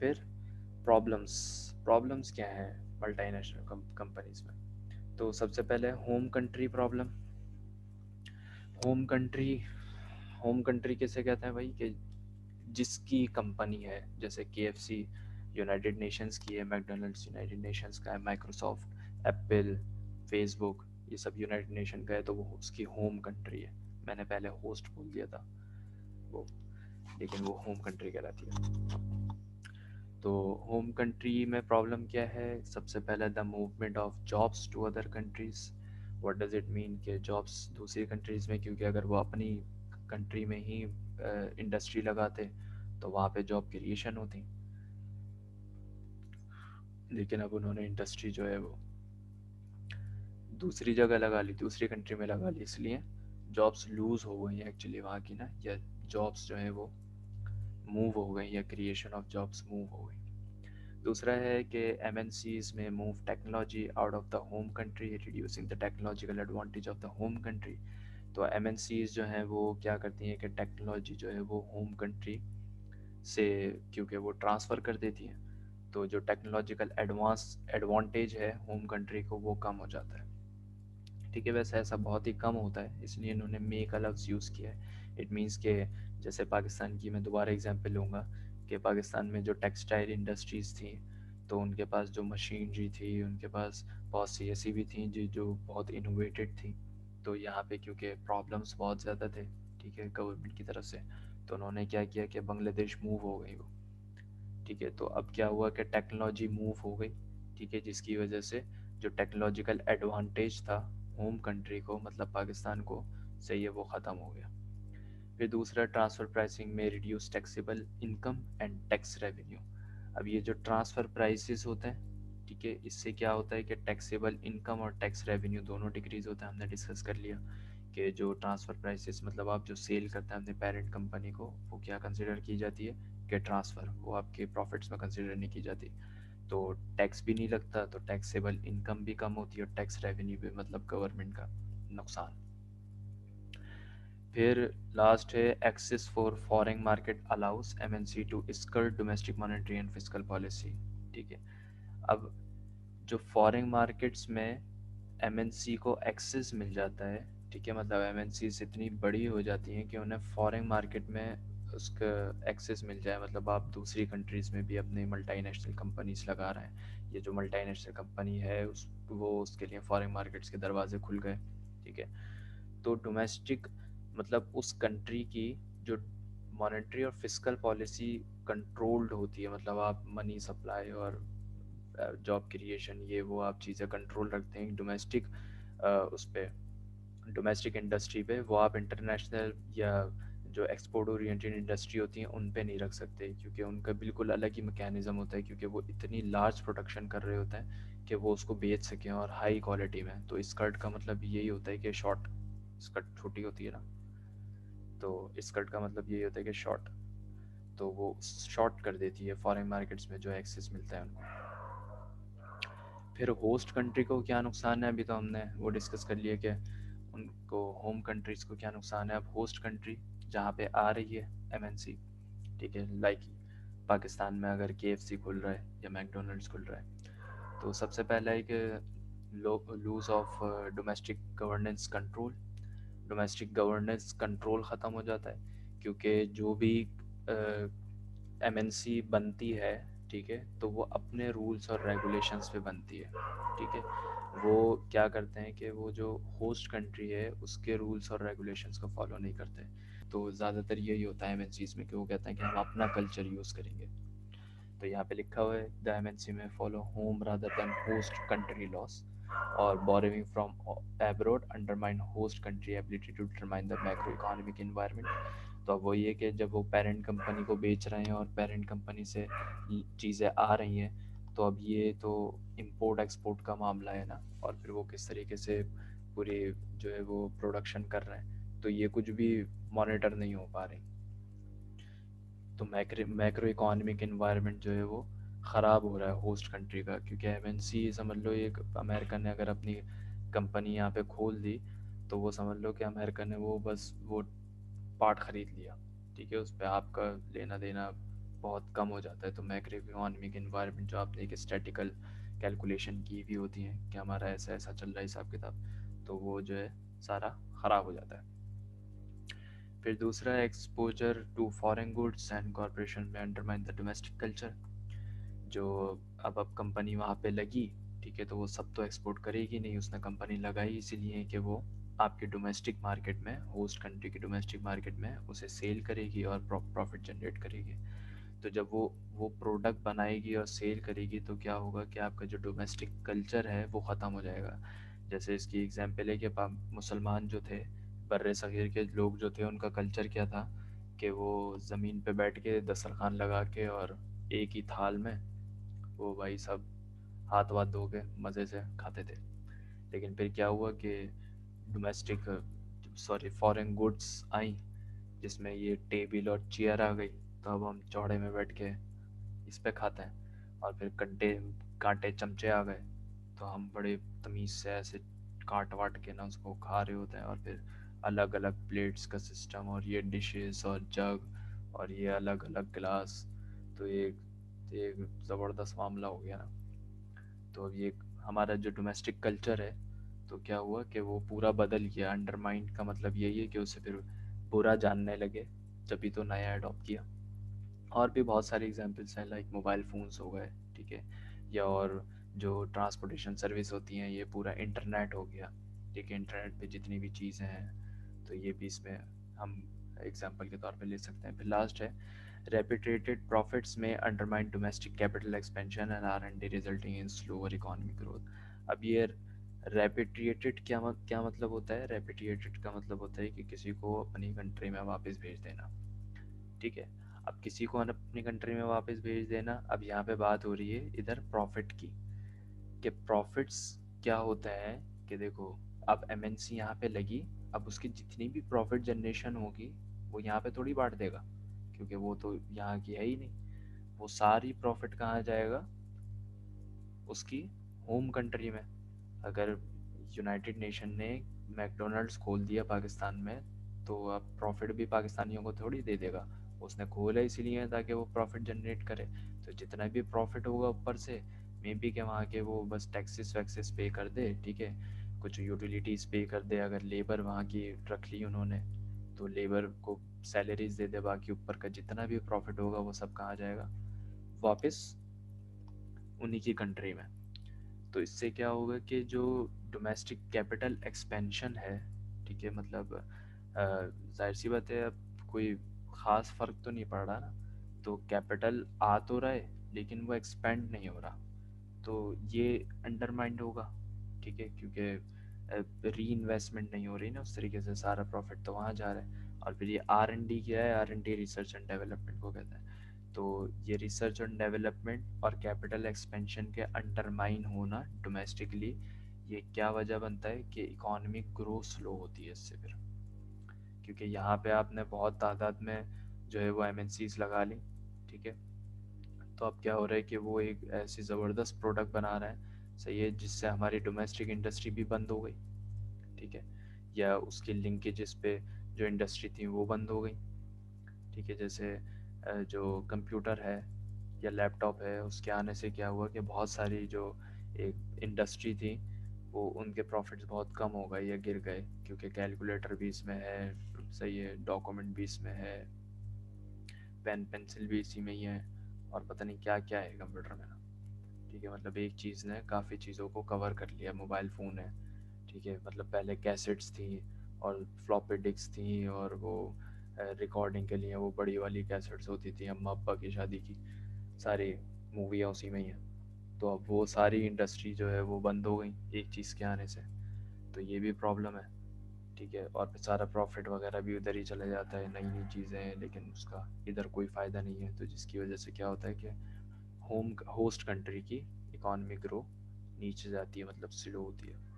फिर problems problems क्या हैं मल्टीनेशनल कंपनीज में। तो सबसे पहले home country problem. Home country home country किसे कहते हैं भाई कि जिसकी कंपनी है, जैसे केएफसी यूनाइटेड नेशंस की है, मैकडोनल्ड्स यूनाइटेड नेशंस का है, माइक्रोसॉफ्ट, एप्पल, फेसबुक, ये सब यूनाइटेड नेशन का है, तो वो उसकी होम कंट्री है। मैंने पहले होस्ट बोल दिया था वो, लेकिन वो होम कंट्री कहलाती है। तो होम कंट्री में प्रॉब्लम क्या है? सबसे पहले the movement of jobs to other countries. What does it mean कि जॉब्स दूसरी कंट्रीज़ में, क्योंकि अगर वो अपनी कंट्री में ही इंडस्ट्री लगाते तो वहाँ पे जॉब क्रिएशन होती, लेकिन अब उन्होंने इंडस्ट्री जो है वो दूसरी जगह लगा ली, दूसरी कंट्री में लगा ली, इसलिए जॉब्स लूज़ हो गई हैं एक्चुअली वहाँ की ना, या जॉब्स जो है वो मूव हो गई, या क्रिएशन ऑफ जॉब्स मूव हो गई। दूसरा है कि एमएनसीज में move technology out of the home country, reducing the technological advantage of the home country. तो एमएनसीज जो हैं वो क्या करती हैं कि टेक्नोलॉजी जो है वो होम कंट्री से, क्योंकि वो ट्रांसफ़र कर देती हैं, तो जो टेक्नोलॉजिकल एडवांटेज है होम कंट्री को वो कम हो जाता है। ठीक है, वैसे ऐसा बहुत ही कम होता है, इसलिए इन्होंने मे का लफ्ज़ यूज़ किया है। इट मीन्स के जैसे पाकिस्तान की मैं दोबारा एग्जांपल लूँगा कि पाकिस्तान में जो टेक्सटाइल इंडस्ट्रीज़ थी, तो उनके पास जो मशीनरी थी, उनके पास बहुत सी ऐसी भी थी जो बहुत इनोवेटेड थी। तो यहाँ पे क्योंकि प्रॉब्लम्स बहुत ज़्यादा थे, ठीक है, गवर्नमेंट की तरफ से, तो उन्होंने क्या किया कि बांग्लादेश मूव हो गई वो। ठीक है, तो अब क्या हुआ कि टेक्नोलॉजी मूव हो गई, ठीक है, जिसकी वजह से जो टेक्नोलॉजिकल एडवांटेज था होम कंट्री को, मतलब पाकिस्तान को, सही है, वो ख़त्म हो गया। फिर दूसरा, ट्रांसफ़र प्राइसिंग में reduce taxable income and tax revenue. अब ये जो ट्रांसफ़र प्राइसेस होते हैं, ठीक है, इससे क्या होता है कि टैक्सेबल इनकम और टैक्स रेवेन्यू दोनों डिक्रीज़ होता है। हमने डिस्कस कर लिया कि जो ट्रांसफ़र प्राइसेस मतलब आप जो सेल करते हैं अपने पेरेंट कंपनी को, वो क्या कंसिडर की जाती है कि ट्रांसफ़र, वो आपके प्रॉफिट्स में कंसिडर नहीं की जाती। तो टैक्स भी नहीं लगता, तो टैक्सेबल इनकम भी कम होती है, और टैक्स रेवेन्यू भी, मतलब गवर्नमेंट का नुकसान। फिर लास्ट है access for foreign market allows MNC to skirt domestic monetary and fiscal policy. ठीक है, अब जो फॉरेन मार्केट्स में एमएनसी को एक्सेस मिल जाता है, ठीक है, मतलब एमएनसीज इतनी बड़ी हो जाती हैं कि उन्हें फॉरेन मार्केट में उसका एक्सेस मिल जाए, मतलब आप दूसरी कंट्रीज़ में भी अपने मल्टीनेशनल कंपनीज लगा रहे हैं, ये जो मल्टीनेशनल कंपनी है उस वो उसके लिए फॉरेन मार्केट्स के दरवाजे खुल गए। ठीक है, तो डोमेस्टिक मतलब उस कंट्री की जो मॉनेटरी और फिस्कल पॉलिसी कंट्रोल्ड होती है, मतलब आप मनी सप्लाई और जॉब क्रिएशन, ये वो आप चीज़ें कंट्रोल रखते हैं डोमेस्टिक उस पे, डोमेस्टिक इंडस्ट्री पे, वो आप इंटरनेशनल या जो एक्सपोर्ट ओरिएंटेड इंडस्ट्री होती हैं उन पे नहीं रख सकते, क्योंकि उनका बिल्कुल अलग ही मैकेनिज़्म होता है, क्योंकि वो इतनी लार्ज प्रोडक्शन कर रहे होते हैं कि वो उसको बेच सकें और हाई क्वालिटी में। तो स्कर्ट का मतलब यही होता है कि शॉर्ट स्कर्ट छोटी होती है ना, तो स्कर्ट का मतलब यही होता है कि शॉर्ट, तो वो शॉर्ट कर देती है फॉरेन मार्केट्स में जो एक्सेस मिलता है उनको। फिर होस्ट कंट्री को क्या नुकसान है, अभी तो हमने वो डिस्कस कर लिया कि उनको होम कंट्रीज़ को क्या नुकसान है। अब होस्ट कंट्री जहाँ पे आ रही है एमएनसी, ठीक है, लाइक पाकिस्तान में अगर केएफसी खुल रहा है या मैकडोनल्ड्स खुल रहा है, तो सबसे पहला है कि lose of domestic governance control. Domestic governance control ख़त्म हो जाता है, क्योंकि जो भी एमएनसी बनती है, ठीक है, तो वो अपने रूल्स और रेगुलेशंस पे बनती है। ठीक है, वो क्या करते हैं कि वो जो होस्ट कंट्री है उसके रूल्स और रेगुलेशंस को फॉलो नहीं करते। तो ज़्यादातर यही होता है एमएनसीज में कि वो कहते हैं कि हम अपना कल्चर यूज़ करेंगे। तो यहाँ पे लिखा हुआ है द एमएनसी में follow home rather than host country laws, और borrowing from abroad undermine host country ability to determine the macroeconomic environment. तो अब वो ये कि जब वो पेरेंट कंपनी को बेच रहे हैं और पेरेंट कंपनी से चीज़ें आ रही हैं, तो अब ये तो इंपोर्ट एक्सपोर्ट का मामला है ना, और फिर वो किस तरीके से पूरी जो है वो प्रोडक्शन कर रहे हैं, तो ये कुछ भी मॉनिटर नहीं हो पा रही। तो मैक्रो इकोनॉमिक एनवायरनमेंट जो है वो ख़राब हो रहा है होस्ट कंट्री का, क्योंकि एमएनसी समझ लो एक अमेरिका ने अगर अपनी कंपनी यहाँ पे खोल दी, तो वो समझ लो कि अमेरिका ने वो बस वो पार्ट ख़रीद लिया, ठीक है, उस पर आपका लेना देना बहुत कम हो जाता है। तो मैक्रो इकोनॉमिक इन्वायरमेंट जो आपने एक स्टैटिकल कैलकुलेशन की भी होती है कि हमारा ऐसा ऐसा चल रहा है हिसाब किताब, तो वो जो है सारा ख़राब हो जाता है। फिर दूसरा exposure to foreign goods and corporation में अंडरमाइन द डोमेस्टिक कल्चर। जो अब कंपनी वहाँ पे लगी, ठीक है, तो वो सब तो एक्सपोर्ट करेगी नहीं, उसने कंपनी लगाई इसीलिए कि वो आपके डोमेस्टिक मार्केट में, होस्ट कंट्री के डोमेस्टिक मार्केट में उसे सेल करेगी और प्रॉफिट जनरेट करेगी। तो जब वो प्रोडक्ट बनाएगी और सेल करेगी तो क्या होगा कि आपका जो डोमेस्टिक कल्चर है वो ख़त्म हो जाएगा। जैसे इसकी एग्जांपल है कि मुसलमान जो थे, बर्रे सग़ीर के लोग जो थे, उनका कल्चर क्या था कि वो ज़मीन पे बैठ के दस्तरखान लगा के और एक ही थाल में वो भाई सब हाथ वाथ धो के मज़े से खाते थे। लेकिन फिर क्या हुआ कि डोमेस्टिक सॉरी फॉरेन गुड्स आई, जिसमें ये टेबल और चेयर आ गई, तो अब हम चौड़े में बैठ के इस पे खाते हैं। और फिर कंटे कांटे चमचे आ गए, तो हम बड़े तमीज़ से ऐसे काट वाट के ना उसको खा रहे होते हैं। और फिर अलग अलग प्लेट्स का सिस्टम, और ये डिशेस और जग, और ये अलग अलग गिलास, तो ये एक ज़बरदस्त मामला हो गया ना। तो अब ये हमारा जो डोमेस्टिक कल्चर है, तो क्या हुआ कि वो पूरा बदल गया। अंडरमाइंड का मतलब यही है कि उसे फिर बुरा जानने लगे, जब भी तो नया अडॉप्ट किया। और भी बहुत सारे एग्जांपल्स हैं, लाइक मोबाइल फ़ोन्स हो गए, ठीक है, या और जो ट्रांसपोर्टेशन सर्विस होती हैं, ये पूरा इंटरनेट हो गया, ठीक है। इंटरनेट पे जितनी भी चीज़ें हैं, तो ये भी इसमें हम एग्जांपल के तौर पे ले सकते हैं। फिर लास्ट है, रेपिटेटेड प्रॉफिट्स में undermine domestic capital expansion and R&D resulting in slower economic growth. अब ये रेपिटिएटेड क्या मतलब होता है? रेपिटिएटेड का मतलब होता है कि किसी को अपनी कंट्री में वापस भेज देना, ठीक है। अब किसी को अपनी कंट्री में वापस भेज देना, अब यहाँ पे बात हो रही है इधर प्रॉफिट की, कि प्रॉफिट्स क्या होता है कि देखो, अब एमएनसी यहाँ पे लगी, अब उसकी जितनी भी प्रॉफिट जनरेशन होगी वो यहाँ पे थोड़ी बांट देगा, क्योंकि वो तो यहाँ की है ही नहीं। वो सारी प्रॉफिट कहाँ जाएगा? उसकी होम कंट्री में। अगर यूनाइटेड नेशन ने मैकडोनल्ड्स खोल दिया पाकिस्तान में, तो अब प्रॉफिट भी पाकिस्तानियों को थोड़ी दे देगा। उसने खोला इसीलिए ताकि वो प्रॉफिट जनरेट करे। तो जितना भी प्रॉफिट होगा ऊपर से, मे बी के वहाँ के वो बस टैक्सेस वैक्सेस पे कर दे, ठीक है, कुछ यूटिलिटीज़ पे कर दे। अगर लेबर वहाँ की रख ली उन्होंने, तो लेबर को सैलरीज दे दे, बाकी ऊपर का जितना भी प्रॉफिट होगा वो सब कहाँ जाएगा? वापस उन्हीं की कंट्री में। तो इससे क्या होगा कि जो डोमेस्टिक कैपिटल एक्सपेंशन है, ठीक है, मतलब जाहिर सी बात है, अब कोई ख़ास फ़र्क तो नहीं पड़ रहा ना। तो कैपिटल आ तो रहा है लेकिन वो एक्सपेंड नहीं हो रहा, तो ये अंडरमाइंड होगा, ठीक है, क्योंकि री इन्वेस्टमेंट नहीं हो रही ना उस तरीके से, सारा प्रॉफिट तो वहाँ जा रहा है। और फिर ये R&D क्या है? R&D रिसर्च एंड डेवलपमेंट को कहता है। तो ये रिसर्च एंड डेवलपमेंट और कैपिटल एक्सपेंशन के अंडरमाइन होना डोमेस्टिकली, ये क्या वजह बनता है कि इकोनॉमिक ग्रोथ स्लो होती है इससे फिर। क्योंकि यहाँ पे आपने बहुत तादाद में जो है वो MNCs लगा ली, ठीक है। तो अब क्या हो रहा है कि वो एक ऐसी ज़बरदस्त प्रोडक्ट बना रहा है, सही है, जिससे हमारी डोमेस्टिक इंडस्ट्री भी बंद हो गई, ठीक है, या उसकी लिंकेजेस पे जो इंडस्ट्री थी वो बंद हो गई, ठीक है। जैसे जो कंप्यूटर है या लैपटॉप है, उसके आने से क्या हुआ कि बहुत सारी जो एक इंडस्ट्री थी, वो उनके प्रॉफिट्स बहुत कम हो गए या गिर गए, क्योंकि कैलकुलेटर भी इसमें है, सही है, डॉक्यूमेंट भी इसमें है, पेन पेंसिल भी इसी में ही है, और पता नहीं क्या क्या है कंप्यूटर में ना, ठीक है। मतलब एक चीज़ ने काफ़ी चीज़ों को कवर कर लिया। मोबाइल फ़ोन है, ठीक है, मतलब पहले कैसेट्स थी और फ्लॉपी डिस्क थी, और वो रिकॉर्डिंग के लिए वो बड़ी वाली कैसेट्स होती थी, अम्मा अब्बा की शादी की सारी मूवियाँ उसी में ही हैं। तो अब वो सारी इंडस्ट्री जो है वो बंद हो गई एक चीज़ के आने से, तो ये भी प्रॉब्लम है, ठीक है। और फिर सारा प्रॉफिट वगैरह भी उधर ही चला जाता है, नई नई चीज़ें हैं लेकिन उसका इधर कोई फ़ायदा नहीं है, तो जिसकी वजह से क्या होता है कि होस्ट कंट्री की इकॉनमी ग्रो नीचे जाती है, मतलब स्लो होती है।